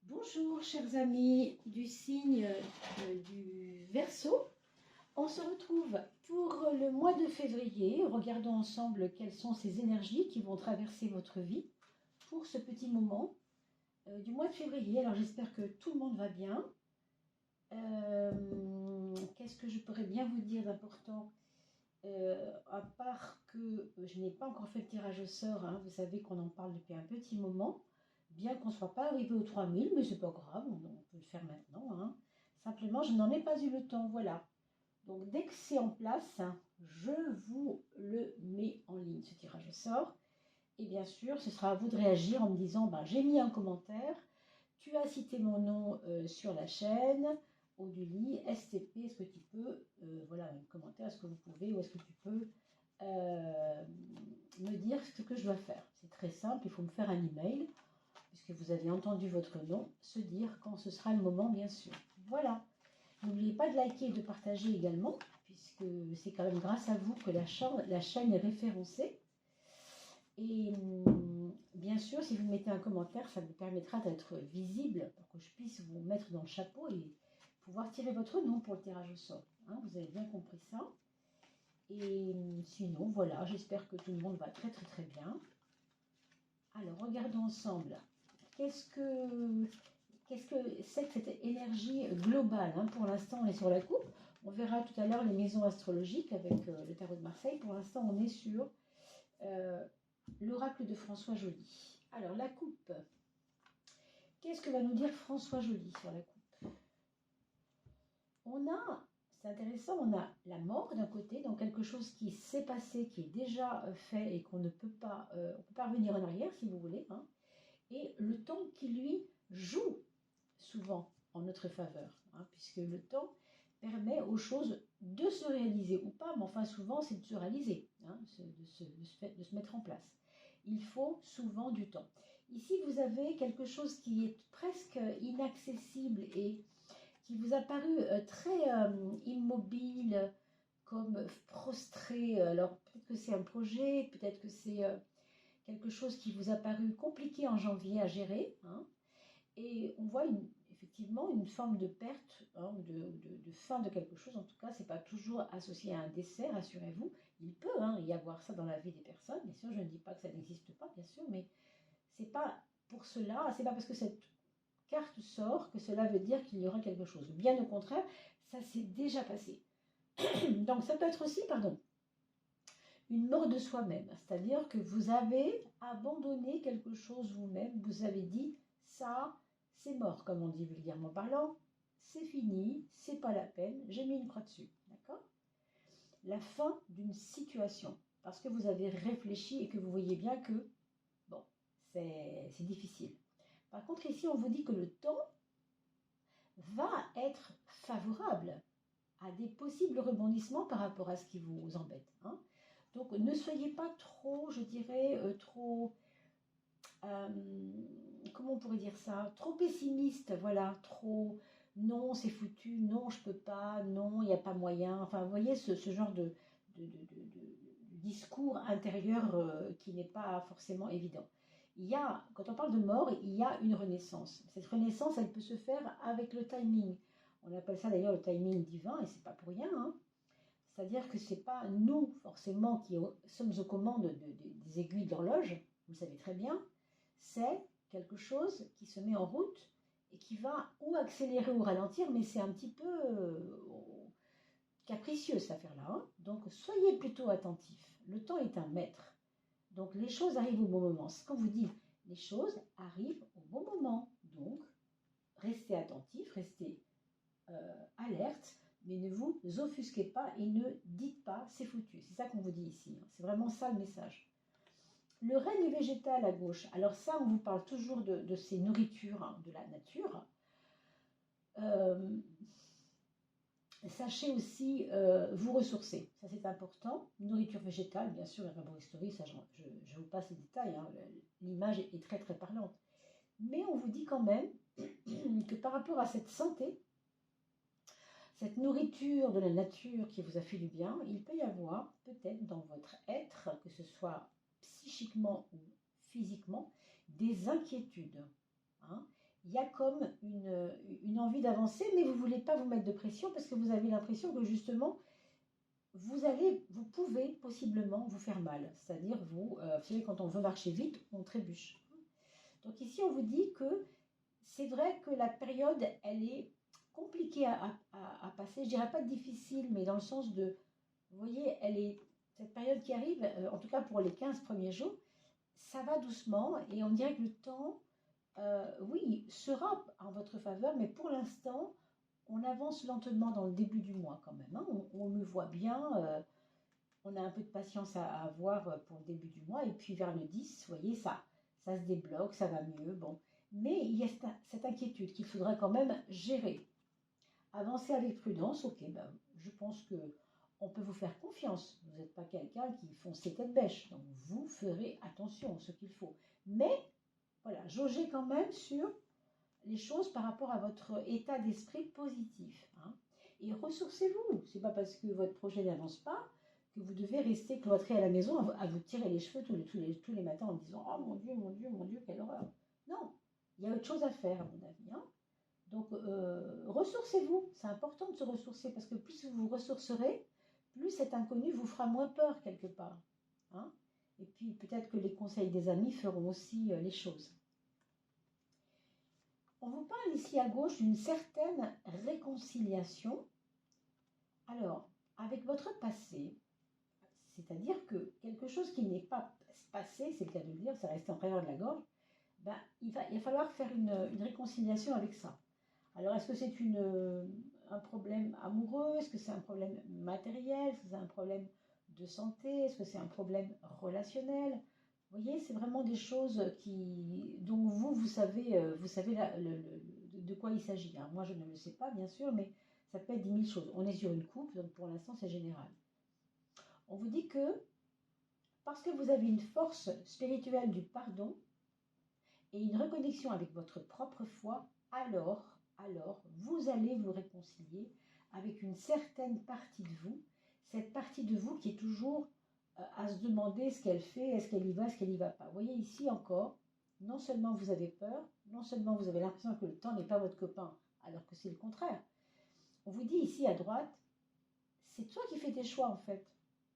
Bonjour chers amis du signe du Verseau. On se retrouve pour le mois de février. Regardons ensemble quelles sont ces énergies qui vont traverser votre vie pour ce petit moment du mois de février. Alors j'espère que tout le monde va bien. Qu'est-ce que je pourrais bien vous dire d'important à part que je n'ai pas encore fait le tirage au sort, hein. Vous savez qu'on en parle depuis un petit moment. Bien qu'on ne soit pas arrivé aux 3000, mais c'est pas grave, on peut le faire maintenant, hein. Simplement, je n'en ai pas eu le temps, voilà. Donc, dès que c'est en place, je vous le mets en ligne, ce tirage au sort. Et bien sûr, ce sera à vous de réagir en me disant, j'ai mis un commentaire, tu as cité mon nom sur la chaîne, Oduli, STP, est-ce que tu peux, voilà, un commentaire, est-ce que vous pouvez, ou est-ce que tu peux me dire ce que je dois faire. C'est très simple, il faut me faire un email, puisque vous avez entendu votre nom, se dire quand ce sera le moment, bien sûr. Voilà. N'oubliez pas de liker et de partager également, puisque c'est quand même grâce à vous que la chaîne est référencée. Et bien sûr, si vous mettez un commentaire, ça me permettra d'être visible pour que je puisse vous mettre dans le chapeau et pouvoir tirer votre nom pour le tirage au sort. Hein, vous avez bien compris ça. Et sinon, voilà, j'espère que tout le monde va très très très bien. Alors, regardons ensemble. Qu'est-ce que c'est que cette énergie globale, hein? Pour l'instant, on est sur la coupe. On verra tout à l'heure les maisons astrologiques avec le tarot de Marseille. Pour l'instant, on est sur l'oracle de François Joly. Alors, la coupe. Qu'est-ce que va nous dire François Joly sur la coupe? On a, c'est intéressant, on a la mort d'un côté, donc quelque chose qui s'est passé, qui est déjà fait et qu'on ne peut pas, on peut pas revenir en arrière si vous voulez, hein, et le temps qui lui joue souvent en notre faveur, hein, puisque le temps permet aux choses de se réaliser ou pas, mais enfin souvent c'est de se réaliser, hein, de se mettre en place. Il faut souvent du temps. Ici vous avez quelque chose qui est presque inaccessible et qui vous a paru très immobile, comme prostré. Alors peut-être que c'est un projet, peut-être que c'est quelque chose qui vous a paru compliqué en janvier à gérer, hein. Et on voit effectivement une forme de perte, hein, de fin de quelque chose. En tout cas, ce n'est pas toujours associé à un décès, rassurez-vous. Il peut y avoir ça dans la vie des personnes. Bien sûr, je ne dis pas que ça n'existe pas, bien sûr, mais ce n'est pas pour cela, c'est pas parce que cette carte sort que cela veut dire qu'il y aura quelque chose. Bien au contraire, ça s'est déjà passé. Donc ça peut être aussi, une mort de soi-même. C'est-à-dire que vous avez abandonné quelque chose vous-même. Vous avez dit, ça, c'est mort, comme on dit vulgairement parlant. C'est fini, c'est pas la peine, j'ai mis une croix dessus. D'accord? La fin d'une situation. Parce que vous avez réfléchi et que vous voyez bien que, bon, c'est difficile. Par contre, ici, on vous dit que le temps va être favorable à des possibles rebondissements par rapport à ce qui vous embête, hein. Donc, ne soyez pas trop, je dirais, comment on pourrait dire ça, trop pessimiste, voilà, trop, non, c'est foutu, non, je peux pas, non, il n'y a pas moyen. Enfin, vous voyez ce genre de discours intérieur qui n'est pas forcément évident. Quand on parle de mort, il y a une renaissance. Cette renaissance, elle peut se faire avec le timing. On appelle ça d'ailleurs le timing divin, et c'est pas pour rien, hein. C'est-à-dire que ce n'est pas nous, forcément, qui sommes aux commandes des aiguilles d'horloge, vous le savez très bien, c'est quelque chose qui se met en route et qui va ou accélérer ou ralentir, mais c'est un petit peu capricieux cette affaire-là, hein. Donc soyez plutôt attentifs. Le temps est un maître. Donc les choses arrivent au bon moment. C'est ce qu'on vous dit, les choses arrivent au bon moment. Donc restez attentifs, restez alerte, mais ne vous offusquez pas et ne dites pas c'est foutu. C'est ça qu'on vous dit ici, hein. C'est vraiment ça le message. Le règne végétal à gauche, alors ça on vous parle toujours de ces nourritures, hein, de la nature. Sachez aussi vous ressourcer, ça c'est important. Nourriture végétale, bien sûr, herboristerie, ça je vous passe les détails, hein. L'image est très très parlante. Mais on vous dit quand même que par rapport à cette santé, cette nourriture de la nature qui vous a fait du bien, il peut y avoir peut-être dans votre être, que ce soit psychiquement ou physiquement, des inquiétudes, hein. Il y a comme une envie d'avancer, mais vous ne voulez pas vous mettre de pression parce que vous avez l'impression que justement, vous pouvez possiblement vous faire mal. C'est-à-dire, vous savez, quand on veut marcher vite, on trébuche. Donc ici, on vous dit que c'est vrai que la période, elle est compliquée à passer. Je dirais pas difficile, mais dans le sens de, vous voyez, cette période qui arrive, en tout cas pour les 15 premiers jours, ça va doucement et on dirait que le temps, oui, sera en votre faveur, mais pour l'instant, on avance lentement dans le début du mois quand même. Hein. On le voit bien, on a un peu de patience à avoir pour le début du mois, et puis vers le 10, vous voyez, ça se débloque, ça va mieux. Bon. Mais il y a cette inquiétude qu'il faudra quand même gérer. Avancer avec prudence, ok, ben, je pense que on peut vous faire confiance. Vous n'êtes pas quelqu'un qui fonce ses têtes bêches, donc vous ferez attention, ce qu'il faut. Mais voilà, jaugez quand même sur les choses par rapport à votre état d'esprit positif. Hein. Et ressourcez-vous. C'est pas parce que votre projet n'avance pas que vous devez rester cloîtré à la maison à vous tirer les cheveux tous les matins en disant « Oh mon Dieu, mon Dieu, mon Dieu, quelle horreur !» Non, il y a autre chose à faire à mon avis. Hein. Donc, ressourcez-vous. C'est important de se ressourcer parce que plus vous vous ressourcerez, plus cet inconnu vous fera moins peur quelque part. Hein. Et puis, peut-être que les conseils des amis feront aussi les choses. On vous parle ici à gauche d'une certaine réconciliation. Alors, avec votre passé, c'est-à-dire que quelque chose qui n'est pas passé, c'est le cas de le dire, ça reste en travers de la gorge, ben, il va falloir faire une réconciliation avec ça. Alors, est-ce que c'est un problème amoureux? Est-ce que c'est un problème matériel? Est-ce que c'est un problème de santé? Est-ce que c'est un problème relationnel? Vous voyez, c'est vraiment des choses dont vous savez de quoi il s'agit. Moi, je ne le sais pas, bien sûr, mais ça peut être 10 000 choses. On est sur une coupe, donc pour l'instant, c'est général. On vous dit que parce que vous avez une force spirituelle du pardon et une reconnexion avec votre propre foi, alors vous allez vous réconcilier avec une certaine partie de vous, cette partie de vous qui est toujours à se demander ce qu'elle fait, est-ce qu'elle y va, est-ce qu'elle n'y va pas. Vous voyez ici encore, non seulement vous avez peur, non seulement vous avez l'impression que le temps n'est pas votre copain, alors que c'est le contraire. On vous dit ici à droite, c'est toi qui fais tes choix en fait.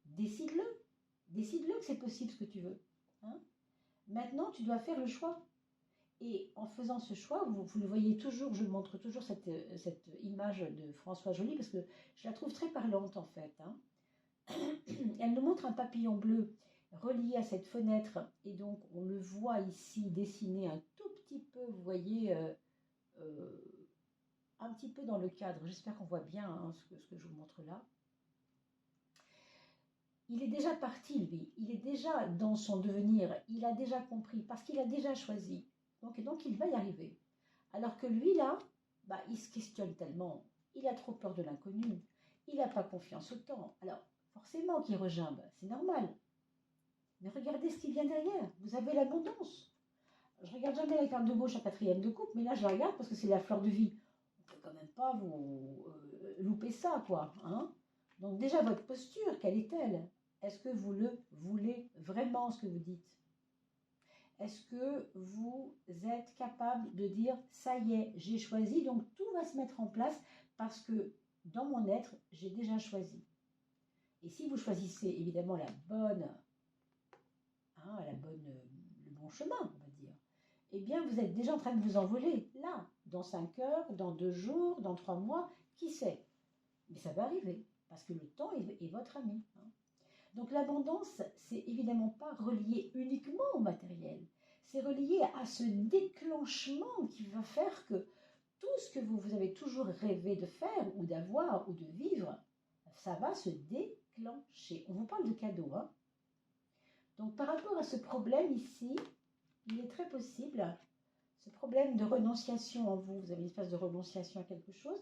Décide-le. Décide-le que c'est possible ce que tu veux. Hein. Maintenant, tu dois faire le choix. Et en faisant ce choix, vous le voyez toujours, je montre toujours cette image de François Joly parce que je la trouve très parlante en fait. Hein. Elle nous montre un papillon bleu relié à cette fenêtre et donc on le voit ici dessiné un tout petit peu, vous voyez, un petit peu dans le cadre. J'espère qu'on voit bien hein, ce que je vous montre là. Il est déjà parti, lui. Il est déjà dans son devenir. Il a déjà compris parce qu'il a déjà choisi. Donc il va y arriver. Alors que lui, là, il se questionne tellement. Il a trop peur de l'inconnu. Il n'a pas confiance au temps. Alors, forcément qu'il regimbe. C'est normal. Mais regardez ce qui vient derrière. Vous avez l'abondance. Je regarde jamais la carte de gauche à quatrième de coupe, mais là, je la regarde parce que c'est la fleur de vie. On ne peut quand même pas vous louper ça, quoi. Hein. Donc déjà, votre posture, quelle est-elle? Est-ce que vous le voulez vraiment, ce que vous dites? Est-ce que vous êtes capable de dire, ça y est, j'ai choisi, donc tout va se mettre en place parce que dans mon être, j'ai déjà choisi. Et si vous choisissez évidemment le bon chemin, on va dire, eh bien vous êtes déjà en train de vous envoler, là, dans 5 heures, dans 2 jours, dans 3 mois, qui sait? Mais ça va arriver, parce que le temps est votre ami. Hein. Donc l'abondance, c'est évidemment pas relié uniquement au matériel. C'est relié à ce déclenchement qui va faire que tout ce que vous avez toujours rêvé de faire ou d'avoir ou de vivre, ça va se déclencher. On vous parle de cadeaux. Hein. Donc par rapport à ce problème ici, il est très possible, ce problème de renonciation en vous, vous avez une espèce de renonciation à quelque chose,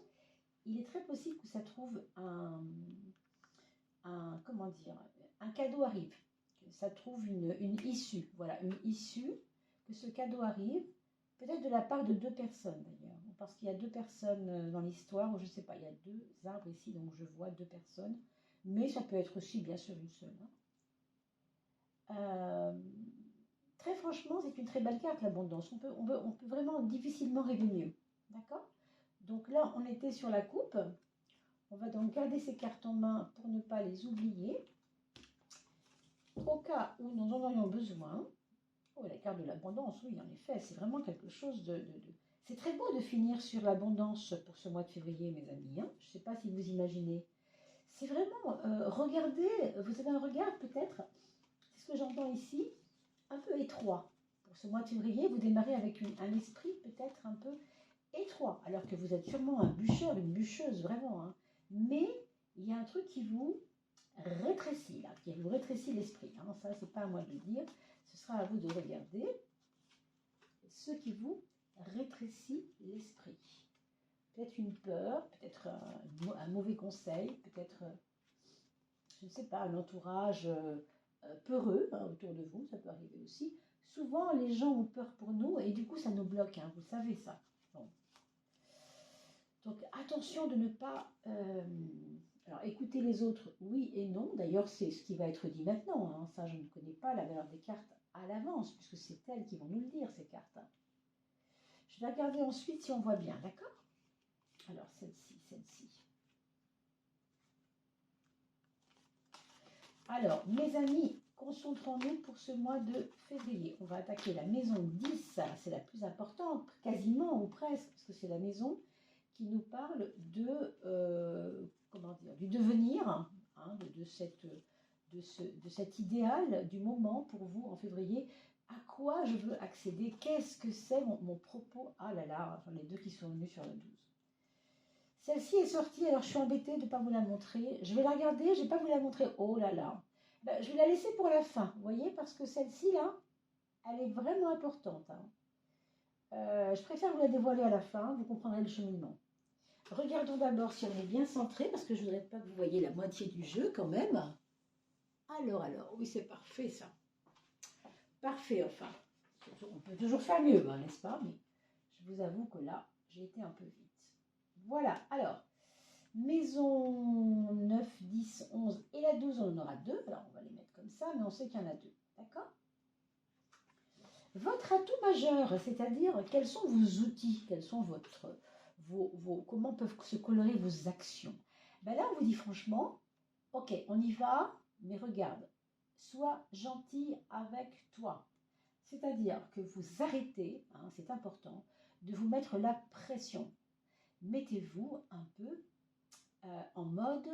il est très possible que ça trouve un cadeau arrive, que ça trouve une issue, voilà, une issue, que ce cadeau arrive, peut-être de la part de 2 personnes d'ailleurs, parce qu'il y a 2 personnes dans l'histoire, ou je ne sais pas, il y a 2 arbres ici, donc je vois 2 personnes, mais ça peut être aussi bien sûr une seule. Hein. très franchement, c'est une très belle carte, l'abondance. On peut vraiment difficilement rêver mieux. D'accord? Donc là, on était sur la coupe. On va donc garder ces cartes en main pour ne pas les oublier. Au cas où nous en aurions besoin. Oh, la carte de l'abondance, oui, en effet, c'est vraiment quelque chose C'est très beau de finir sur l'abondance pour ce mois de février, mes amis. Hein. Je ne sais pas si vous imaginez. C'est vraiment, regardez, vous avez un regard peut-être, c'est ce que j'entends ici, un peu étroit. Pour ce mois de février, vous démarrez avec un esprit peut-être un peu étroit, alors que vous êtes sûrement un bûcheur, une bûcheuse, vraiment. Hein. Mais il y a un truc qui vous rétrécit, là, qui vous rétrécit l'esprit. Hein. Ça, c'est pas à moi de le dire. Ce sera à vous de regarder ce qui vous rétrécit l'esprit. Peut-être une peur, peut-être un mauvais conseil, peut-être, je ne sais pas, un entourage peureux hein, autour de vous, ça peut arriver aussi. Souvent, les gens ont peur pour nous et du coup, ça nous bloque, hein, vous savez ça. Bon. Donc, attention de ne pas... alors, écouter les autres, oui et non. D'ailleurs, c'est ce qui va être dit maintenant. Hein. Ça, je ne connais pas la valeur des cartes à l'avance, puisque c'est elles qui vont nous le dire, ces cartes. Je vais regarder ensuite si on voit bien, d'accord? Alors, celle-ci, celle-ci. Alors, mes amis, concentrons-nous pour ce mois de février. On va attaquer la maison 10, c'est la plus importante, quasiment ou presque, parce que c'est la maison qui nous parle de, comment dire, du devenir, hein, de cet idéal du moment pour vous en février. À quoi je veux accéder? Qu'est-ce que c'est mon propos? Ah là là, les deux qui sont venus sur le 12. Celle-ci est sortie, alors je suis embêtée de ne pas vous la montrer. Je vais la regarder, je ne vais pas vous la montrer. Oh là là. Ben, je vais la laisser pour la fin, vous voyez, parce que celle-ci, là, elle est vraiment importante. Hein. Je préfère vous la dévoiler à la fin, vous comprendrez le cheminement. Regardons d'abord si on est bien centré, parce que je ne voudrais pas que vous voyez la moitié du jeu quand même. Alors, oui, c'est parfait ça. Parfait, enfin. On peut toujours faire mieux, hein, n'est-ce pas? Mais je vous avoue que là, j'ai été un peu vite. Voilà, alors, maison 9, 10, 11 et la 12, on en aura deux. Alors, on va les mettre comme ça, mais on sait qu'il y en a deux. D'accord? Votre atout majeur, c'est-à-dire quels sont vos outils, quels sont comment peuvent se colorer vos actions. Ben là, on vous dit franchement, ok, on y va, mais regarde, sois gentil avec toi. C'est-à-dire que vous arrêtez, hein, c'est important, de vous mettre la pression. Mettez-vous un peu en mode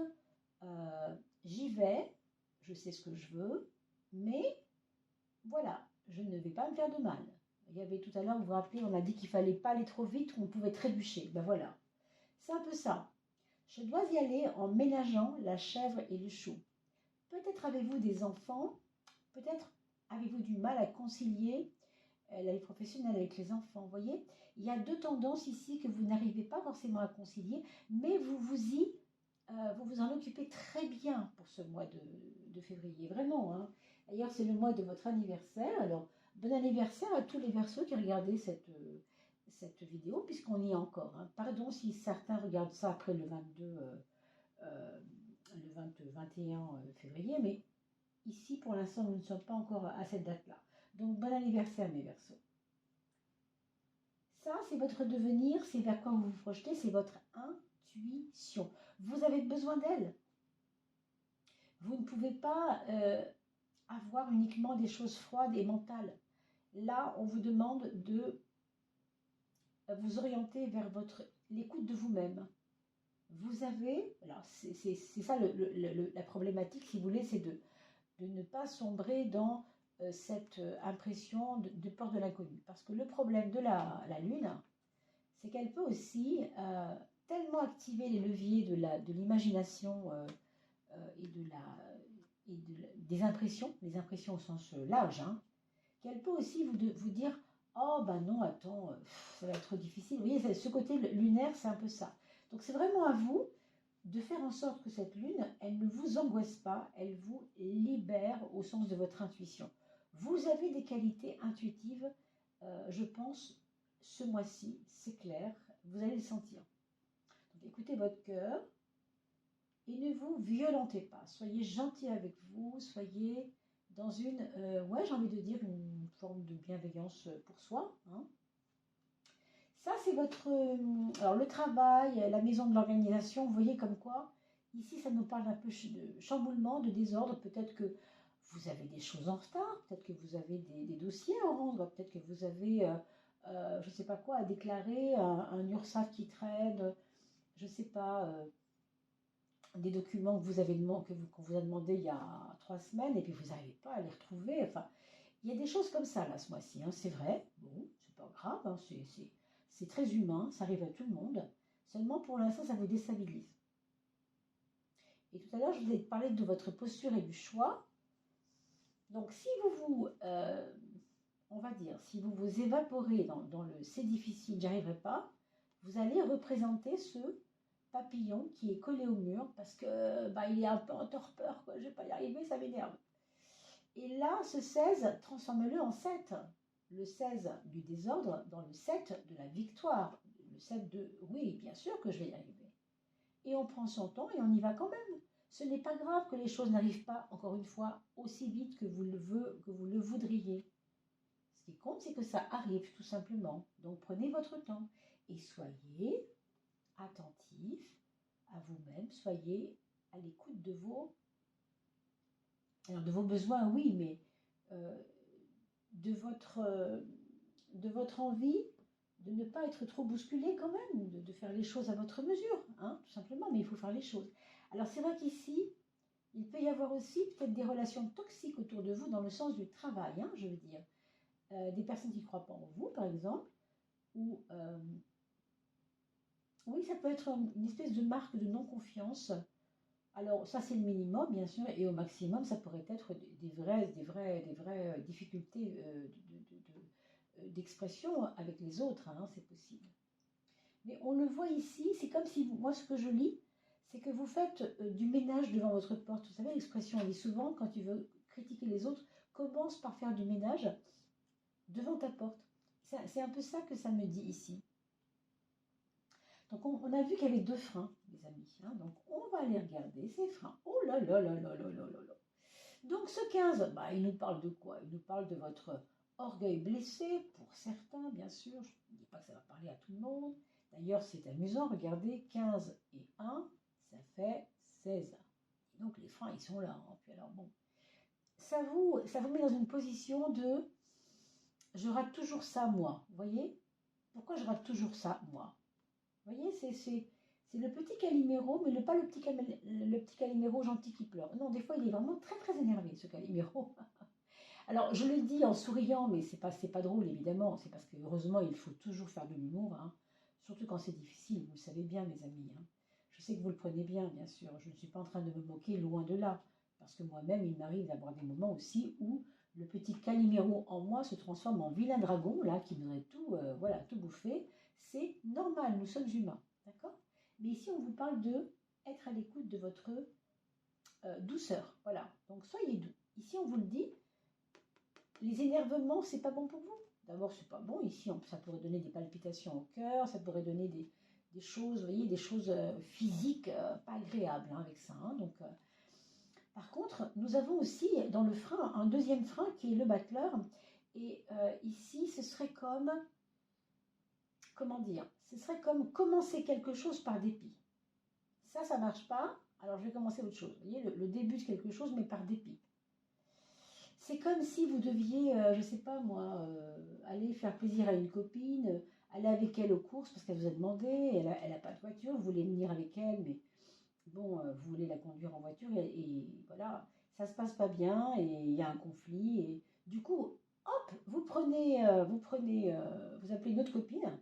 j'y vais, je sais ce que je veux, mais voilà, je ne vais pas me faire de mal. Il y avait tout à l'heure, vous vous rappelez, on a dit qu'il ne fallait pas aller trop vite ou on pouvait trébucher. Ben voilà, c'est un peu ça. Je dois y aller en ménageant la chèvre et le chou. Peut-être avez-vous des enfants, peut-être avez-vous du mal à concilier la vie professionnelle avec les enfants. Vous voyez, il y a deux tendances ici que vous n'arrivez pas forcément à concilier, mais vous vous en occupez très bien pour ce mois de février, vraiment. Hein. D'ailleurs, c'est le mois de votre anniversaire. Alors, bon anniversaire à tous les Verseaux qui regardaient cette vidéo, puisqu'on y est encore. Hein. Pardon si certains regardent ça après le 22, le 21 février, mais ici, pour l'instant, nous ne sommes pas encore à cette date-là. Donc, bon anniversaire, mes Verseaux. Ça, c'est votre devenir, c'est vers quoi vous vous projetez, c'est votre intuition. Vous avez besoin d'elle. Vous ne pouvez pas avoir uniquement des choses froides et mentales. Là, on vous demande de vous orienter vers l'écoute de vous-même. Vous avez, alors c'est ça la problématique, si vous voulez, c'est de ne pas sombrer dans cette impression de peur de l'inconnu. Parce que le problème de la Lune, c'est qu'elle peut aussi tellement activer les leviers de l'imagination et des impressions, les impressions au sens large, hein, qu'elle peut aussi vous dire « Oh ben non, attends, ça va être trop difficile ». Vous voyez, ce côté lunaire, c'est un peu ça. Donc c'est vraiment à vous de faire en sorte que cette lune, elle ne vous angoisse pas, elle vous libère au sens de votre intuition. Vous avez des qualités intuitives, je pense, ce mois-ci, c'est clair, vous allez le sentir. Donc écoutez votre cœur et ne vous violentez pas. Soyez gentil avec vous, soyez dans une, ouais, j'ai envie de dire une forme de bienveillance pour soi. Hein. Ça, c'est votre... alors, le travail, la maison de l'organisation, vous voyez comme quoi, ici, ça nous parle un peu de chamboulement, de désordre. Peut-être que vous avez des choses en retard, peut-être que vous avez des dossiers à rendre, peut-être que vous avez, je ne sais pas quoi, à déclarer, un URSSAF qui traîne, je ne sais pas, des documents que vous avez qu'on vous a demandé il y a 3 semaines et puis vous n'arrivez pas à les retrouver. Enfin, il y a des choses comme ça là ce mois-ci, hein, c'est vrai. Bon, c'est pas grave, hein, c'est très humain, ça arrive à tout le monde. Seulement pour l'instant, ça vous déstabilise. Et tout à l'heure, je vous ai parlé de votre posture et du choix. Donc, si on va dire, si vous vous évaporez dans le c'est difficile, j'arriverai pas, vous allez représenter ce papillon qui est collé au mur parce que il est un peu en torpeur, quoi, je vais pas y arriver, ça m'énerve. Et là, ce 16, transforme-le en 7. Le 16 du désordre dans le 7 de la victoire. Le 7 de oui, bien sûr que je vais y arriver. Et on prend son temps et on y va quand même. Ce n'est pas grave que les choses n'arrivent pas, encore une fois, aussi vite que vous le voudriez. Ce qui compte, c'est que ça arrive, tout simplement. Donc, prenez votre temps et soyez attentif à vous-même, soyez à l'écoute de vos besoins, oui, mais de votre envie de ne pas être trop bousculé quand même, de faire les choses à votre mesure, hein, tout simplement, mais il faut faire les choses. Alors, c'est vrai qu'ici, il peut y avoir aussi peut-être des relations toxiques autour de vous dans le sens du travail, hein, je veux dire. Des personnes qui ne croient pas en vous, par exemple, ou oui, ça peut être une espèce de marque de non-confiance. Alors, ça, c'est le minimum, bien sûr, et au maximum, ça pourrait être des vraies difficultés d'expression avec les autres, hein, c'est possible. Mais on le voit ici, c'est comme si, moi, ce que je lis, c'est que vous faites du ménage devant votre porte. Vous savez, l'expression, on dit souvent, quand tu veux critiquer les autres, commence par faire du ménage devant ta porte. C'est un peu ça que ça me dit ici. Donc, on a vu qu'il y avait 2 freins, les amis. Hein, donc, on va aller regarder ces freins. Oh là là là là là là là là. Donc, ce 15, il nous parle de quoi? Il nous parle de votre orgueil blessé, pour certains, bien sûr. Je ne dis pas que ça va parler à tout le monde. D'ailleurs, c'est amusant. Regardez, 15 et 1, ça fait 16. Et donc, les freins, ils sont là. Hein. Puis alors, bon, ça vous met dans une position de « je rate toujours ça, moi ». Vous voyez? Pourquoi je rate toujours ça, moi? Vous voyez, c'est le petit Calimero, mais pas le petit Calimero gentil qui pleure. Non, des fois, il est vraiment très, très énervé, ce Calimero. Alors, je le dis en souriant, mais c'est pas drôle, évidemment. C'est parce que, heureusement, il faut toujours faire de l'humour, hein. Surtout quand c'est difficile, vous le savez bien, mes amis. Hein. Je sais que vous le prenez bien, bien sûr. Je ne suis pas en train de me moquer, loin de là. Parce que moi-même, il m'arrive d'avoir des moments aussi où le petit Calimero en moi se transforme en vilain dragon, là, qui voudrait tout, tout bouffer. C'est normal, nous sommes humains, d'accord? Mais ici, on vous parle de être à l'écoute de votre douceur, voilà. Donc, soyez doux. Ici, on vous le dit, les énervements, c'est pas bon pour vous. D'abord, c'est pas bon. Ici, ça pourrait donner des palpitations au cœur, ça pourrait donner des choses, vous voyez, des choses physiques pas agréables hein, avec ça. Hein. Donc, par contre, nous avons aussi dans le frein un deuxième frein qui est le battleur. Et ici, ce serait comme, comment dire, ce serait comme commencer quelque chose par dépit. Ça marche pas, alors je vais commencer autre chose. Vous voyez, le début de quelque chose, mais par dépit. C'est comme si vous deviez, je ne sais pas moi, aller faire plaisir à une copine, aller avec elle aux courses parce qu'elle vous a demandé, elle n'a pas de voiture, vous voulez venir avec elle, mais bon, vous voulez la conduire en voiture et voilà, ça se passe pas bien et il y a un conflit et du coup, hop, vous appelez une autre copine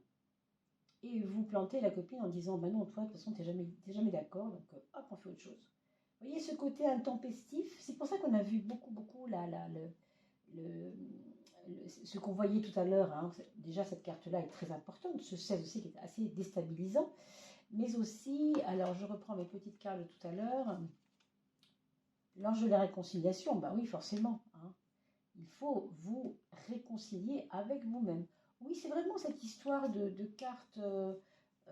et vous plantez la copine en disant, bah non, toi de toute façon t'es jamais d'accord, donc hop, on fait autre chose. Vous voyez ce côté intempestif, c'est pour ça qu'on a vu beaucoup là, ce qu'on voyait tout à l'heure. Hein. Déjà cette carte-là est très importante, ce 16 aussi qui est assez déstabilisant, mais aussi, alors je reprends mes petites cartes de tout à l'heure, l'ange de la réconciliation, bah oui forcément, hein. Il faut vous réconcilier avec vous-même. Oui, c'est vraiment cette histoire de cartes,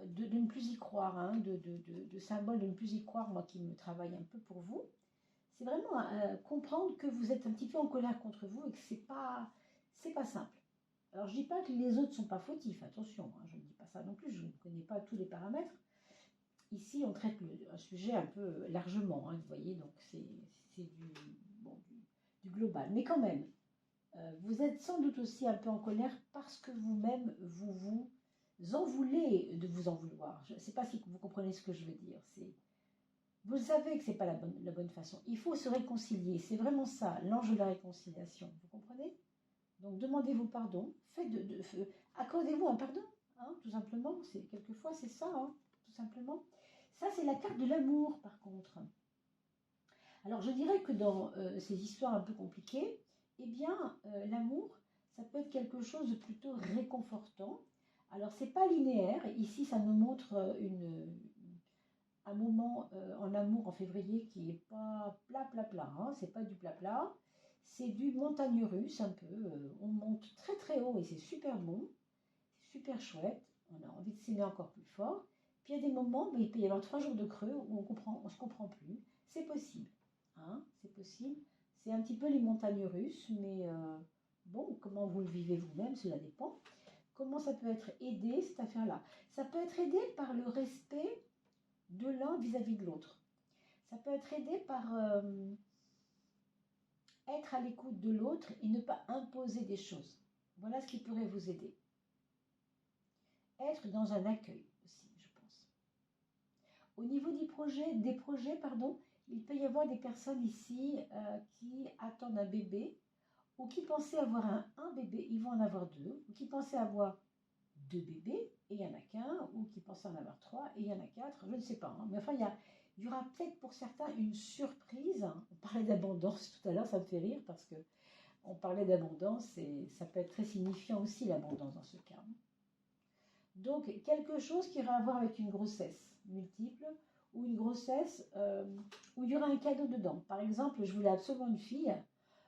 de ne plus y croire, hein, de symboles de ne plus y croire, moi qui me travaille un peu pour vous. C'est vraiment comprendre que vous êtes un petit peu en colère contre vous et que c'est pas simple. Alors, je dis pas que les autres sont pas fautifs, attention, hein, je ne dis pas ça non plus, je ne connais pas tous les paramètres. Ici, on traite un sujet un peu largement, hein, vous voyez, donc c'est du global. Mais quand même, vous êtes sans doute aussi un peu en colère parce que vous-même, vous en voulez de vous en vouloir. Je ne sais pas si vous comprenez ce que je veux dire. Vous savez que ce n'est pas la bonne façon. Il faut se réconcilier. C'est vraiment ça, l'ange de la réconciliation. Vous comprenez? Donc, demandez-vous pardon. Accordez-vous un pardon, hein, tout simplement. Quelquefois, c'est ça, hein, tout simplement. Ça, c'est la carte de l'amour, par contre. Alors, je dirais que dans ces histoires un peu compliquées, eh bien, l'amour, ça peut être quelque chose de plutôt réconfortant. Alors, c'est pas linéaire. Ici, ça nous montre un moment en amour en février qui n'est pas plat, hein, c'est pas du plat, c'est du montagne russe un peu, on monte très très haut et c'est super bon, c'est super chouette, on a envie de s'aimer encore plus fort, puis il y a des moments, il peut y avoir 3 jours de creux où on se comprend plus, c'est possible, hein, c'est possible, c'est un petit peu les montagnes russes, mais bon, comment vous le vivez vous-même, cela dépend. Comment ça peut être aidé cette affaire-là? Ça peut être aidé par le respect de l'un vis-à-vis de l'autre. Ça peut être aidé par être à l'écoute de l'autre et ne pas imposer des choses. Voilà ce qui pourrait vous aider. Être dans un accueil aussi, je pense. Au niveau des projets, il peut y avoir des personnes ici qui attendent un bébé ou qui pensaient avoir un bébé, ils vont en avoir 2, ou qui pensaient avoir 2 bébés et il n'y en a qu'un, ou qui pensaient en avoir 3 et il y en a 4, je ne sais pas. Hein. Mais enfin, il y aura peut-être pour certains une surprise. On parlait d'abondance tout à l'heure, ça me fait rire parce que on parlait d'abondance et ça peut être très signifiant aussi l'abondance dans ce cas. Donc, quelque chose qui aura à voir avec une grossesse multiple ou une grossesse où il y aura un cadeau dedans. Par exemple, je voulais absolument une fille.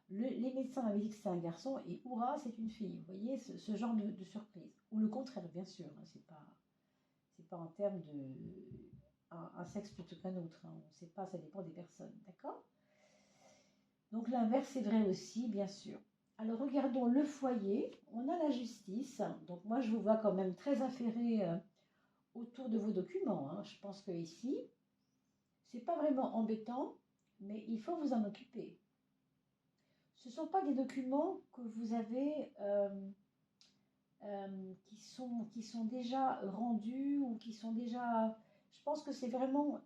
Les médecins m'avaient dit que c'était un garçon et hurrah, c'est une fille. Vous voyez, ce genre de surprise. Ou le contraire, bien sûr. Hein, c'est pas en termes de un sexe plutôt qu'un autre. Hein, on ne sait pas, ça dépend des personnes. D'accord? Donc l'inverse est vrai aussi, bien sûr. Alors regardons le foyer. On a la justice. Donc moi, je vous vois quand même très affairé autour de vos documents. Hein. Je pense que ici, c'est pas vraiment embêtant, mais il faut vous en occuper. Ce ne sont pas des documents que vous avez qui sont déjà rendus ou qui sont déjà... Je pense que c'est vraiment...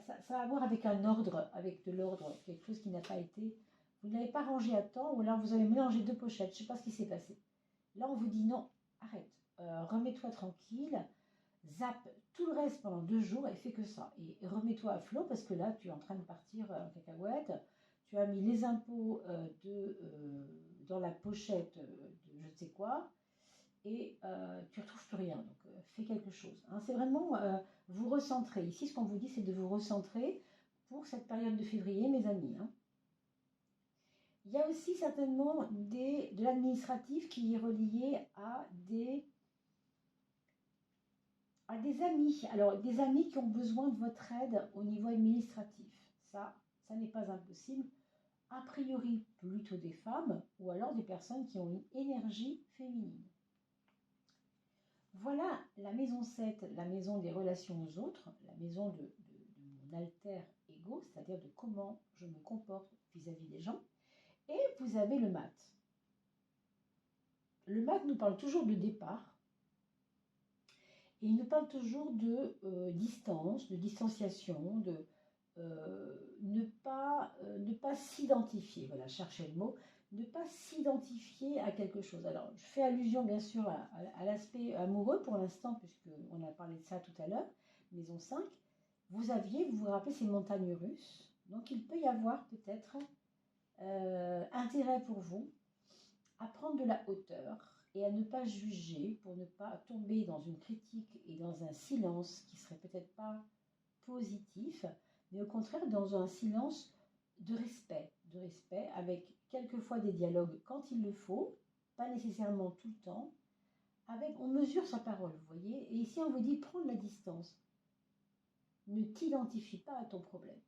ça a à voir avec un ordre, avec de l'ordre, quelque chose qui n'a pas été... Vous ne l'avez pas rangé à temps ou alors vous avez mélangé 2 pochettes. Je ne sais pas ce qui s'est passé. Là, on vous dit non, arrête, remets-toi tranquille, zappe tout le reste pendant 2 jours et fais que ça. Et remets-toi à flot parce que là, tu es en train de partir en cacahuète. Tu as mis les impôts dans la pochette de je ne sais quoi et tu ne retrouves plus rien. Donc, fais quelque chose. Hein. C'est vraiment vous recentrer. Ici, ce qu'on vous dit, c'est de vous recentrer pour cette période de février, mes amis. Hein. Il y a aussi certainement de l'administratif qui est relié à des amis. Alors, des amis qui ont besoin de votre aide au niveau administratif. Ça n'est pas impossible. A priori, plutôt des femmes ou alors des personnes qui ont une énergie féminine. Voilà la maison 7, la maison des relations aux autres, la maison de mon alter ego, c'est-à-dire de comment je me comporte vis-à-vis des gens. Et vous avez le mat. Le mat nous parle toujours de départ. Et il nous parle toujours de distance, de distanciation, de ne pas s'identifier. Voilà, cherchez le mot. Ne pas s'identifier à quelque chose. Alors, je fais allusion bien sûr à l'aspect amoureux pour l'instant, puisqu'on a parlé de ça tout à l'heure, maison 5. Vous vous rappelez ces montagnes russes. Donc, il peut y avoir peut-être intérêt pour vous à prendre de la hauteur et à ne pas juger pour ne pas tomber dans une critique et dans un silence qui serait peut-être pas positif, mais au contraire dans un silence de respect avec quelquefois des dialogues quand il le faut, pas nécessairement tout le temps, on mesure sa parole, vous voyez, et ici on vous dit prendre la distance, ne t'identifie pas à ton problème.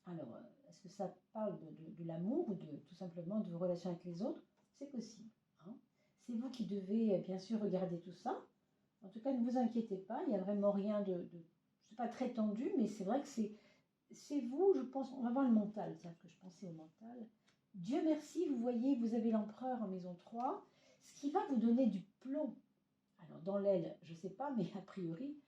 Alors, est-ce que ça parle de l'amour ou tout simplement de vos relations avec les autres? C'est possible. Hein. C'est vous qui devez bien sûr regarder tout ça. En tout cas, ne vous inquiétez pas, il n'y a vraiment rien c'est pas très tendu, mais c'est vrai que c'est vous, je pense, on va voir le mental, tiens, que je pensais au mental. Dieu merci, vous voyez, vous avez l'empereur en maison 3, ce qui va vous donner du plomb. Alors, dans l'aile, je ne sais pas, mais a priori,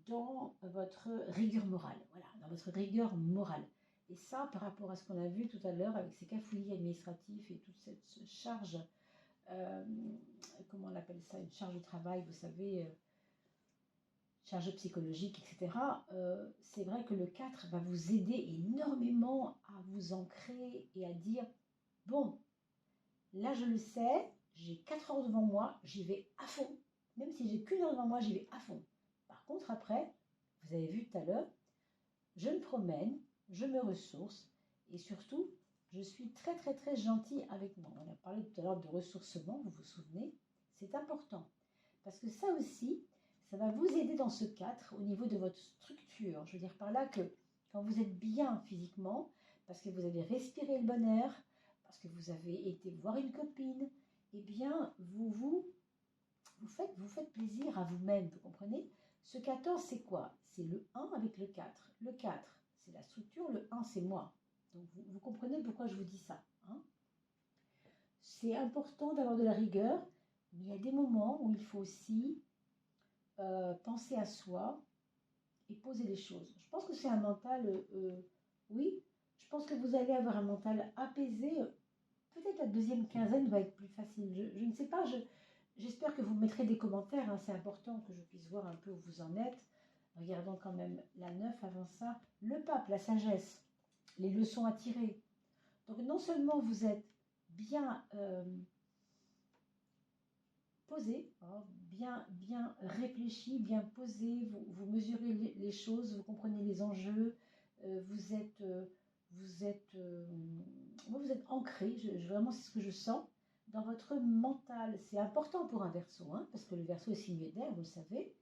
dans votre rigueur morale. Voilà, dans votre rigueur morale. Et ça, par rapport à ce qu'on a vu tout à l'heure avec ces cafouillis administratifs et toute cette charge, comment on appelle ça, une charge de travail, vous savez, charge psychologique, etc. C'est vrai que le 4 va vous aider énormément à vous ancrer et à dire, bon, là je le sais, j'ai 4 heures devant moi, j'y vais à fond. Même si j'ai qu'une heure devant moi, j'y vais à fond. Par contre, après, vous avez vu tout à l'heure, je me promène, je me ressource et surtout, je suis très très très gentille avec moi. On a parlé tout à l'heure de ressourcement, vous vous souvenez? C'est important parce que ça aussi, ça va vous aider dans ce 4 au niveau de votre structure. Je veux dire par là que quand vous êtes bien physiquement, parce que vous avez respiré le bon air, parce que vous avez été voir une copine, eh bien, vous faites plaisir à vous-même, vous comprenez? Ce 14, c'est quoi? C'est le 1 avec le 4. Le 4, c'est la structure, le 1, c'est moi. Donc, vous comprenez pourquoi je vous dis ça. Hein? C'est important d'avoir de la rigueur, mais il y a des moments où il faut aussi penser à soi et poser les choses. Je pense que c'est un mental, oui, je pense que vous allez avoir un mental apaisé. Peut-être la deuxième quinzaine va être plus facile. Je ne sais pas, j'espère que vous mettrez des commentaires. Hein, c'est important que je puisse voir un peu où vous en êtes. Regardons quand même la 9 avant ça. Le pape, la sagesse, les leçons à tirer. Donc non seulement vous êtes bien posé, hein, bien réfléchi, bien posé, vous mesurez les choses, vous comprenez les enjeux, vous êtes ancré, vraiment c'est ce que je sens, dans votre mental. C'est important pour un Verseau, hein, parce que le Verseau est signé d'air, vous le savez,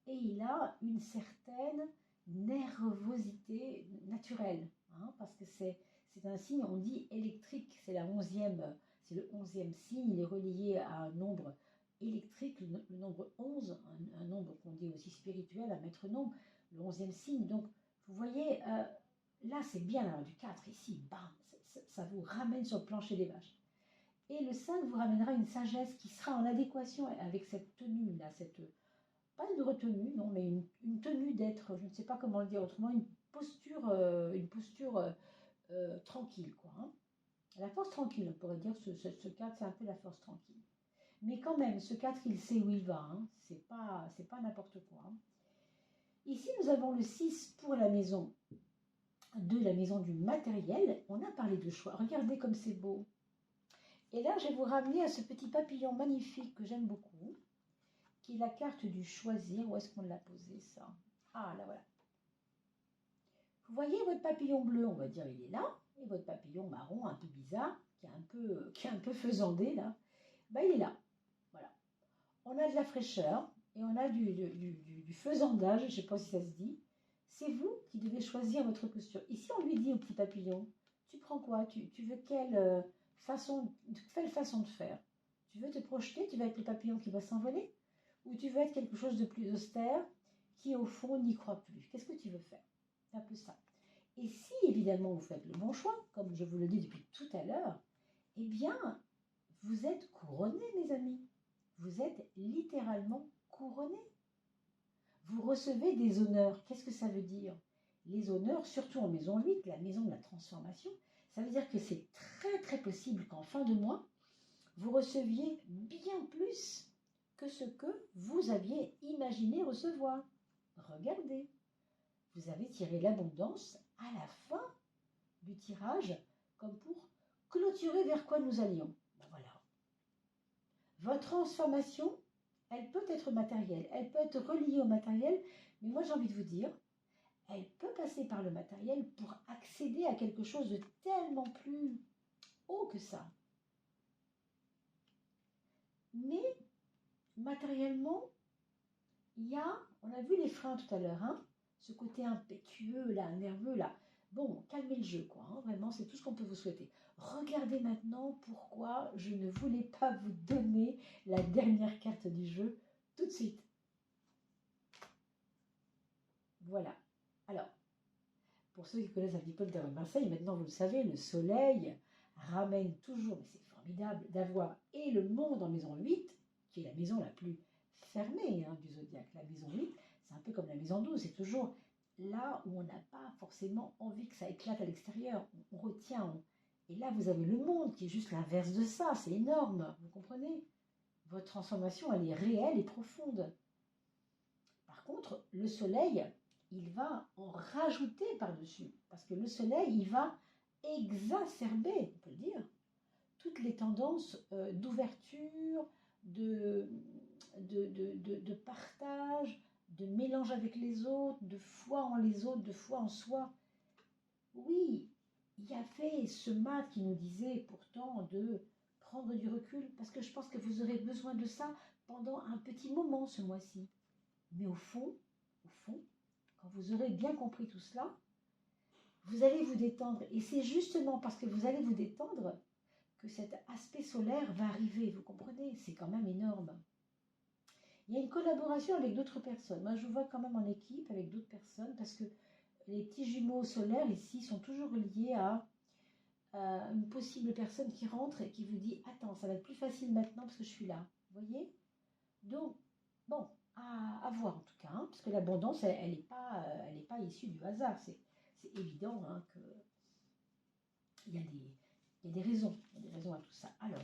et il a une certaine nervosité naturelle, hein, parce que c'est un signe, on dit électrique, c'est le 11e signe, il est relié à un nombre électrique, le nombre 11, un nombre qu'on dit aussi spirituel, un maître nombre, le 11e signe. Donc, vous voyez, là, c'est bien d'avoir du 4 ici, bam, ça vous ramène sur le plancher des vaches. Et le 5 vous ramènera une sagesse qui sera en adéquation avec cette tenue-là, pas une retenue, non, mais une tenue d'être, je ne sais pas comment le dire autrement, une posture tranquille, quoi. Hein. La force tranquille, on pourrait dire, ce 4, c'est un peu la force tranquille. Mais quand même, ce 4, il sait où il va, hein. C'est pas n'importe quoi. Hein. Ici, nous avons le 6 pour la maison la maison du matériel. On a parlé de choix. Regardez comme c'est beau. Et là, je vais vous ramener à ce petit papillon magnifique que j'aime beaucoup, qui est la carte du choisir. Où est-ce qu'on l'a posé, ça? Ah, là, voilà. Vous voyez votre papillon bleu, on va dire, il est là. Et votre papillon marron, un peu bizarre, qui est un peu faisandé, là, ben, il est là. Voilà. On a de la fraîcheur et on a du faisandage, je ne sais pas si ça se dit. C'est vous qui devez choisir votre posture. Ici, on lui dit au petit papillon, tu prends quoi? Tu veux quelle façon de faire? Tu veux te projeter? Tu veux être le papillon qui va s'envoler? Ou tu veux être quelque chose de plus austère qui, au fond, n'y croit plus? Qu'est-ce que tu veux faire? C'est un peu ça. Et si, évidemment, vous faites le bon choix, comme je vous le dis depuis tout à l'heure, eh bien, vous êtes couronné, mes amis. Vous êtes littéralement couronné. Vous recevez des honneurs. Qu'est-ce que ça veut dire? Les honneurs, surtout en maison 8, la maison de la transformation, ça veut dire que c'est très très possible qu'en fin de mois, vous receviez bien plus que ce que vous aviez imaginé recevoir. Regardez, vous avez tiré l'abondance à la fin du tirage, comme pour clôturer vers quoi nous allions. Voilà. Votre transformation, elle peut être matérielle, elle peut être reliée au matériel, mais moi j'ai envie de vous dire, elle peut passer par le matériel pour accéder à quelque chose de tellement plus haut que ça. Mais matériellement, il y a, on a vu les freins tout à l'heure, hein, ce côté impétueux, là, nerveux, là. Bon, calmez le jeu, quoi. Hein, vraiment, c'est tout ce qu'on peut vous souhaiter. Regardez maintenant pourquoi je ne voulais pas vous donner la dernière carte du jeu tout de suite. Voilà. Alors, pour ceux qui connaissent un petit peu le terrain de Marseille, maintenant vous le savez, le soleil ramène toujours, mais c'est formidable d'avoir et le monde en maison 8, qui est la maison la plus fermée hein, du zodiaque. La maison 8, c'est un peu comme la maison 12, c'est toujours là où on n'a pas forcément envie que ça éclate à l'extérieur, on retient. Et là, vous avez le monde qui est juste l'inverse de ça, c'est énorme, vous comprenez? Votre transformation, elle est réelle et profonde. Par contre, le soleil, il va en rajouter par-dessus. Parce que le soleil, il va exacerber, on peut le dire, toutes les tendances d'ouverture, de partage, de mélange avec les autres, de foi en les autres, de foi en soi. Oui, il y avait ce mat qui nous disait pourtant de prendre du recul, parce que je pense que vous aurez besoin de ça pendant un petit moment ce mois-ci. Mais au fond, quand vous aurez bien compris tout cela, vous allez vous détendre. Et c'est justement parce que vous allez vous détendre que cet aspect solaire va arriver. Vous comprenez? C'est quand même énorme. Il y a une collaboration avec d'autres personnes. Moi, je vous vois quand même en équipe avec d'autres personnes parce que les petits jumeaux solaires ici sont toujours liés à une possible personne qui rentre et qui vous dit « Attends, ça va être plus facile maintenant parce que je suis là. » Vous voyez? Donc, bon, à voir en tout cas, hein, parce que l'abondance, elle n'est pas issue du hasard. C'est évident hein, qu'il y a des raisons. Il y a des raisons à tout ça. Alors,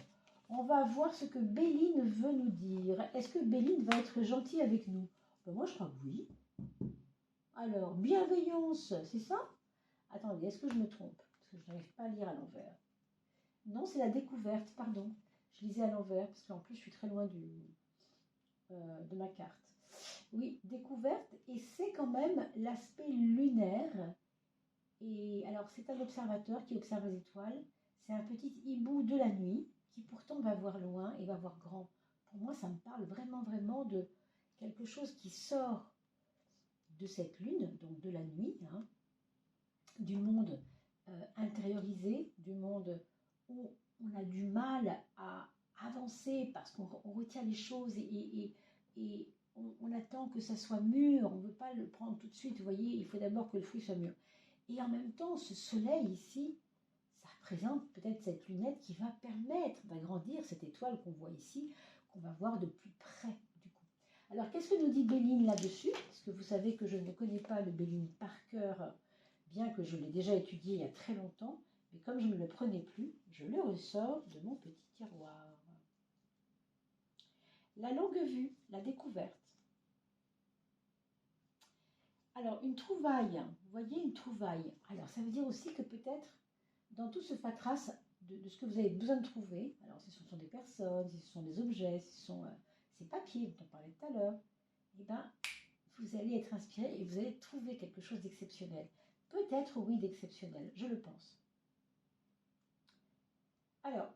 on va voir ce que Béline veut nous dire. Est-ce que Béline va être gentille avec nous? Ben, moi, je crois que oui. Alors, bienveillance, c'est ça? Attendez, est-ce que je me trompe? Parce que je n'arrive pas à lire à l'envers. Non, c'est la découverte, pardon. Je lisais à l'envers, parce qu'en plus, je suis très loin de ma carte. Oui, découverte, et c'est quand même l'aspect lunaire. Et alors, c'est un observateur qui observe les étoiles. C'est un petit hibou de la nuit qui pourtant va voir loin et va voir grand. Pour moi, ça me parle vraiment, vraiment de quelque chose qui sort de cette lune, donc de la nuit, hein, du monde intériorisé, du monde où on a du mal à avancer parce qu'on retient les choses et on attend que ça soit mûr, on ne veut pas le prendre tout de suite, vous voyez, il faut d'abord que le fruit soit mûr. Et en même temps, ce soleil ici, ça représente peut-être cette lunette qui va permettre d'agrandir cette étoile qu'on voit ici, qu'on va voir de plus près du coup. Alors, qu'est-ce que nous dit Béline là-dessus? Parce que vous savez que je ne connais pas le Béline par cœur, bien que je l'ai déjà étudié il y a très longtemps, mais comme je ne le prenais plus, je le ressors de mon petit tiroir. La longue vue, la découverte. Alors, une trouvaille, vous voyez, une trouvaille. Alors, ça veut dire aussi que peut-être, dans tout ce fatras de ce que vous avez besoin de trouver, alors si ce sont des personnes, si ce sont des objets, si ce sont ces papiers dont on parlait tout à l'heure, eh bien, vous allez être inspiré et vous allez trouver quelque chose d'exceptionnel. Peut-être, oui, d'exceptionnel, je le pense. Alors,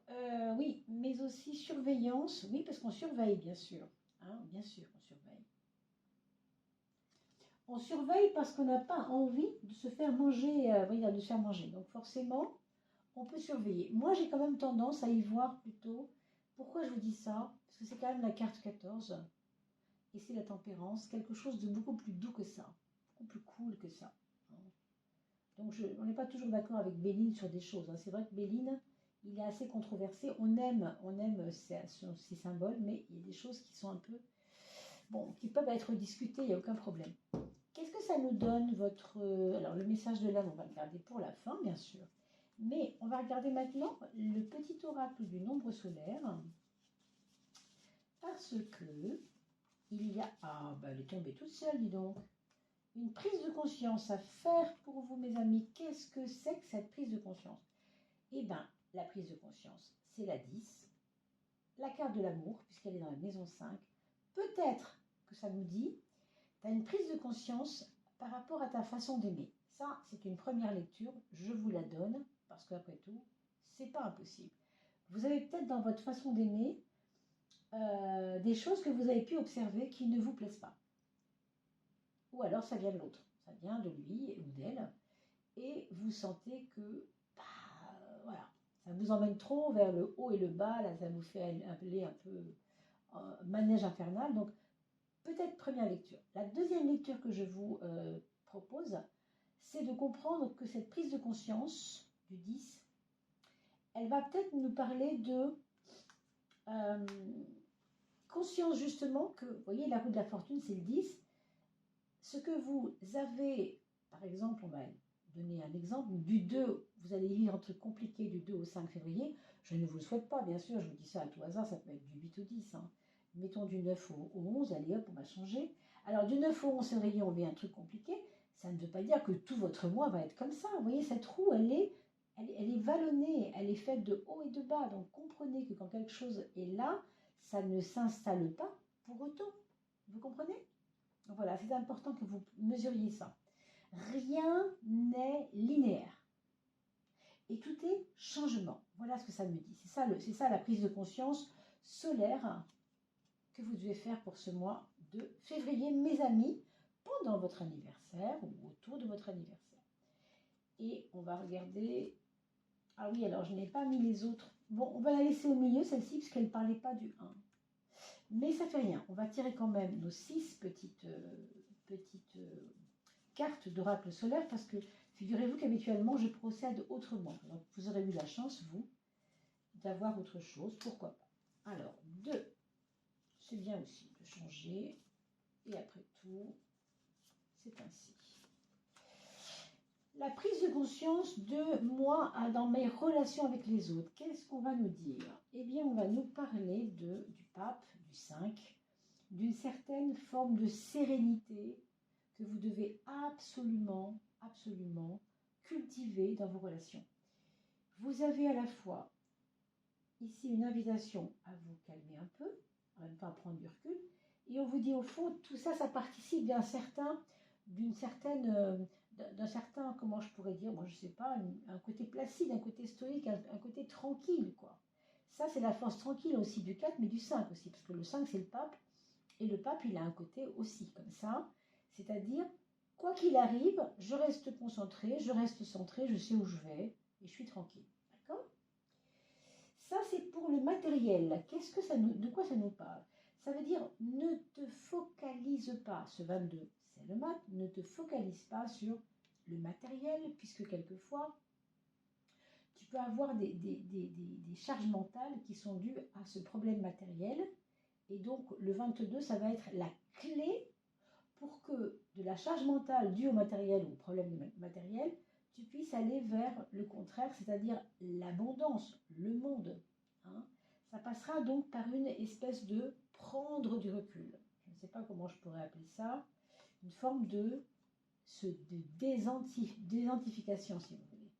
oui, mais aussi surveillance, oui, parce qu'on surveille, bien sûr. Hein, bien sûr qu'on surveille. On surveille parce qu'on n'a pas envie de se faire manger, de se faire manger. Donc forcément, on peut surveiller. Moi, j'ai quand même tendance à y voir plutôt. Pourquoi je vous dis ça? Parce que c'est quand même la carte 14. Et c'est la tempérance, quelque chose de beaucoup plus doux que ça. Beaucoup plus cool que ça. Donc on n'est pas toujours d'accord avec Béline sur des choses. Hein. C'est vrai que Béline, il est assez controversé. On aime ces symboles, mais il y a des choses qui sont un peu... Bon, qui peuvent être discutées, il n'y a aucun problème. Qu'est-ce que ça nous donne, votre... alors, le message de l'âme, on va le garder pour la fin, bien sûr. Mais on va regarder maintenant le petit oracle du nombre solaire. Parce que il y a... Ah, bah, elle est tombée toute seule, dis donc. Une prise de conscience à faire pour vous, mes amis. Qu'est-ce que c'est que cette prise de conscience? Eh bien, la prise de conscience, c'est la 10. La carte de l'amour, puisqu'elle est dans la maison 5. Peut-être que ça nous dit, tu as une prise de conscience par rapport à ta façon d'aimer. Ça, c'est une première lecture. Je vous la donne, parce qu'après tout, c'est pas impossible. Vous avez peut-être dans votre façon d'aimer des choses que vous avez pu observer qui ne vous plaisent pas. Ou alors ça vient de l'autre, ça vient de lui ou d'elle. et vous sentez que, bah, voilà, ça vous emmène trop vers le haut et le bas, là, ça vous fait appeler un peu manège infernal. Donc, peut-être première lecture. La deuxième lecture que je vous propose, c'est de comprendre que cette prise de conscience du 10, elle va peut-être nous parler de conscience justement que, vous voyez, la roue de la fortune, c'est le 10. Ce que vous avez, par exemple, on va donner un exemple, du 2, vous allez vivre un truc compliqué du 2 au 5 février. Je ne vous le souhaite pas, bien sûr, je vous dis ça à tout hasard, ça peut être du 8 au 10. Hein. Mettons du 9 au 11, allez hop, on va changer. Alors du 9 au 11 février, on vit un truc compliqué. Ça ne veut pas dire que tout votre mois va être comme ça. Vous voyez, cette roue, elle est vallonnée, elle est faite de haut et de bas. Donc comprenez que quand quelque chose est là, ça ne s'installe pas pour autant. Vous comprenez? Donc voilà, c'est important que vous mesuriez ça. Rien n'est linéaire. Et tout est changement. Voilà ce que ça me dit. C'est ça la prise de conscience solaire que vous devez faire pour ce mois de février, mes amis, pendant votre anniversaire ou autour de votre anniversaire. Et on va regarder... Ah oui, alors je n'ai pas mis les autres. Bon, on va la laisser au milieu, celle-ci, parce qu'elle ne parlait pas du 1. Mais ça fait rien. On va tirer quand même nos 6 petites cartes d'oracle solaire parce que figurez-vous qu'habituellement je procède autrement. Donc vous aurez eu la chance, vous, d'avoir autre chose. Pourquoi pas? Alors, 2, c'est bien aussi de changer. Et après tout, c'est ainsi. La prise de conscience de moi dans mes relations avec les autres. Qu'est-ce qu'on va nous dire? Eh bien, on va nous parler du pape, du 5, d'une certaine forme de sérénité que vous devez absolument cultiver dans vos relations. Vous avez à la fois ici une invitation à vous calmer un peu, en même temps à prendre du recul, et on vous dit au fond, tout ça, ça participe d'un certain, comment je pourrais dire, moi je sais pas, un côté placide, un côté stoïque, un côté tranquille, quoi. Ça, c'est la force tranquille aussi du 4, mais du 5 aussi, parce que le 5, c'est le pape, et le pape, il a un côté aussi comme ça, c'est-à-dire, quoi qu'il arrive, je reste concentré, je reste centré, je sais où je vais, et je suis tranquille. D'accord? Ça, c'est pour le matériel. De quoi ça nous parle? Ça veut dire, ne te focalise pas, ce 22, c'est le mat, ne te focalise pas sur le matériel, puisque quelquefois, tu peux avoir des charges mentales qui sont dues à ce problème matériel. Et donc, le 22, ça va être la clé pour que de la charge mentale due au matériel ou au problème matériel, tu puisses aller vers le contraire, c'est-à-dire l'abondance, le monde. Hein. Ça passera donc par une espèce de prendre du recul. Je ne sais pas comment je pourrais appeler ça. Une forme de désidentification, si vous voulez.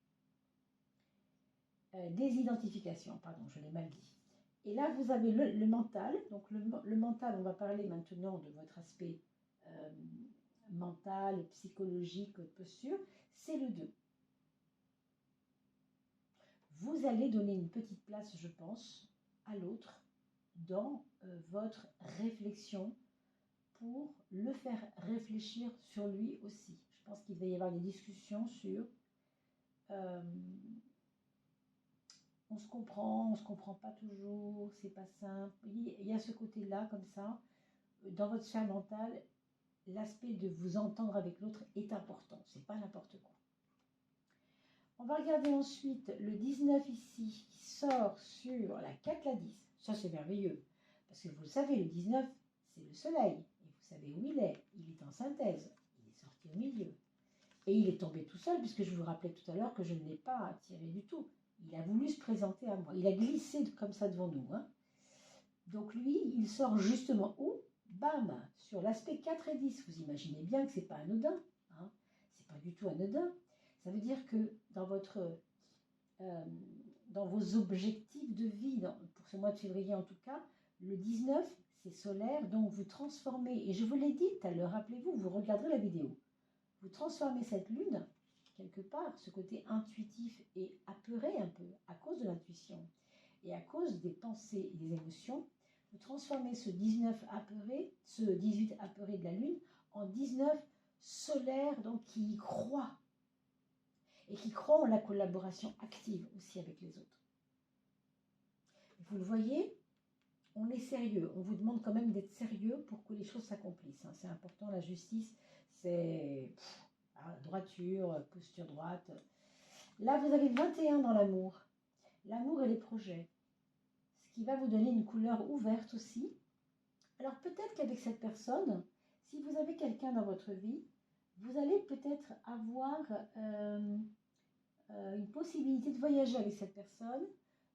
Désidentification, pardon, je l'ai mal dit. Et là, vous avez le mental. Donc, le mental, on va parler maintenant de votre aspect mental, psychologique, posture. C'est le 2. Vous allez donner une petite place, je pense, à l'autre dans votre réflexion pour le faire réfléchir sur lui aussi. Je pense qu'il va y avoir des discussions sur... on se comprend pas toujours, c'est pas simple. Il y a ce côté-là, comme ça, dans votre sphère mentale, l'aspect de vous entendre avec l'autre est important, c'est pas n'importe quoi. On va regarder ensuite le 19 ici, qui sort sur la 4, la 10. Ça, c'est merveilleux, parce que vous le savez, le 19, c'est le soleil, et vous savez où il est en synthèse, il est sorti au milieu. Et il est tombé tout seul, puisque je vous rappelais tout à l'heure que je ne l'ai pas attiré du tout. Il a voulu se présenter à moi. Il a glissé comme ça devant nous. Hein. Donc lui, il sort justement où? Bam! Sur l'aspect 4 et 10. Vous imaginez bien que ce n'est pas anodin. Hein. Ce n'est pas du tout anodin. Ça veut dire que dans vos objectifs de vie, pour ce mois de février en tout cas, le 19, c'est solaire, donc vous transformez. Et je vous l'ai dit tout à l'heure, rappelez-vous, vous regarderez la vidéo. Vous transformez cette lune, quelque part, ce côté intuitif et apeuré un peu, à cause de l'intuition et à cause des pensées et des émotions, vous transformez ce 19 apeuré, ce 18 apeuré de la lune, en 19 solaire, donc qui y croit. et qui croient en la collaboration active aussi avec les autres. Vous le voyez, on est sérieux, on vous demande quand même d'être sérieux pour que les choses s'accomplissent. C'est important, la justice, c'est droiture, posture droite. Là, vous avez le 21 dans l'amour. L'amour et les projets. Ce qui va vous donner une couleur ouverte aussi. Alors peut-être qu'avec cette personne, si vous avez quelqu'un dans votre vie, vous allez peut-être avoir une possibilité de voyager avec cette personne.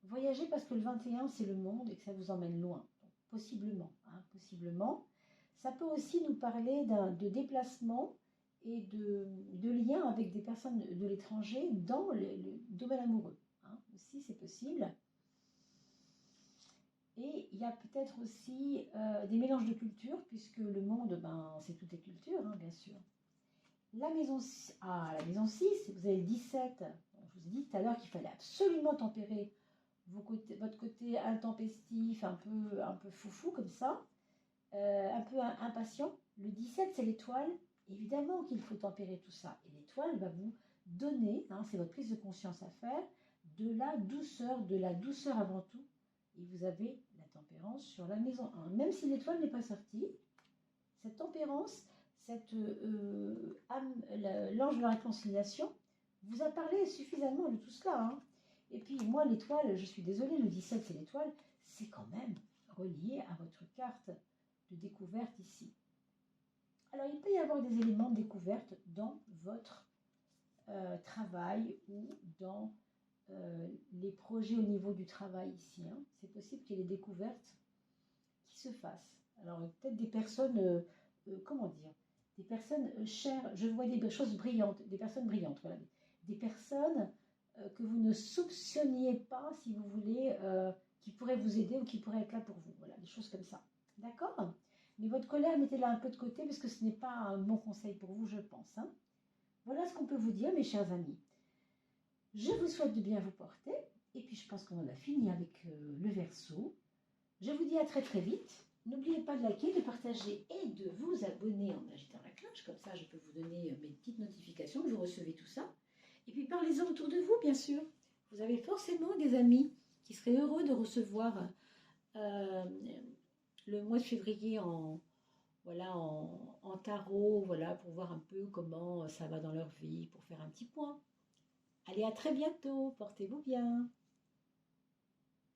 Voyager parce que le 21, c'est le monde et que ça vous emmène loin. Donc, possiblement, possiblement. Ça peut aussi nous parler de déplacement et de lien avec des personnes de l'étranger dans le domaine amoureux. Aussi, c'est possible. Et il y a peut-être aussi des mélanges de cultures, puisque le monde, c'est toutes les cultures, bien sûr. La maison 6, la maison 6, vous avez le 17. Je vous ai dit tout à l'heure qu'il fallait absolument tempérer votre côté intempestif, un peu foufou comme ça, un peu impatient. Le 17, c'est l'étoile. Évidemment qu'il faut tempérer tout ça. Et l'étoile va vous donner, c'est votre prise de conscience à faire, de la douceur avant tout. Et vous avez la tempérance sur la maison 1. Même si l'étoile n'est pas sortie, cette tempérance, l'ange de la réconciliation, vous a parlé suffisamment de tout cela. Et puis moi, l'étoile, je suis désolée, le 17, c'est l'étoile, c'est quand même relié à votre carte de découverte ici. Alors, il peut y avoir des éléments de découverte dans votre travail ou dans les projets au niveau du travail ici. C'est possible qu'il y ait des découvertes qui se fassent. Alors, peut-être des personnes, des personnes chères, je vois des choses brillantes, des personnes brillantes, voilà. Des personnes que vous ne soupçonniez pas, si vous voulez, qui pourraient vous aider ou qui pourraient être là pour vous. Voilà, des choses comme ça. D'accord ? Mais votre colère, mettez-la un peu de côté parce que ce n'est pas un bon conseil pour vous, je pense. Voilà ce qu'on peut vous dire, mes chers amis. Je vous souhaite de bien vous porter. Et puis, je pense qu'on en a fini avec le Verseau. Je vous dis à très très vite. N'oubliez pas de liker, de partager et de vous abonner en agitant la cloche. Comme ça, je peux vous donner mes petites notifications, que vous recevez tout ça. Et puis, parlez-en autour de vous, bien sûr. Vous avez forcément des amis qui seraient heureux de recevoir le mois de février en tarot, voilà, pour voir un peu comment ça va dans leur vie, pour faire un petit point. Allez, à très bientôt. Portez-vous bien.